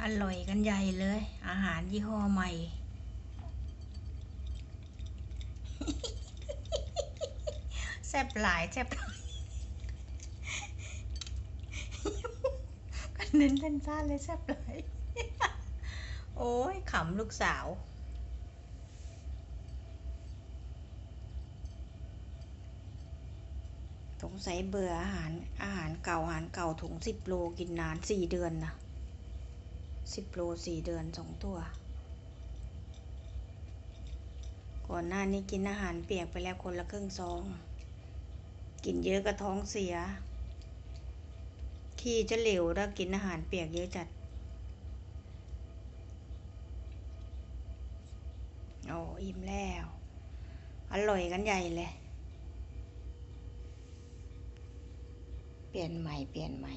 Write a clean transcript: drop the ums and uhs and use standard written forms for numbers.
อร่อยกันใหญ่เลย อาหารยี่ห้อใหม่ แซ่บหลายแซ่บหลายกันเน้นเป็นซ่านเลยแซ่บหลาย โอ้ยขำลูกสาวสงสัยเบื่ออาหารเก่าถุง10 โลกินนาน4 เดือนนะ10 โล4 เดือน2 ตัวก่อนหน้านี้กินอาหารเปียกไปแล้วคนละครึ่งซองกินเยอะก็ท้องเสียขี้จะเหลวถ้ากินอาหารเปียกเยอะจัดโอ้อิ่มแล้วอร่อยกันใหญ่เลยเปลี่ยนใหม่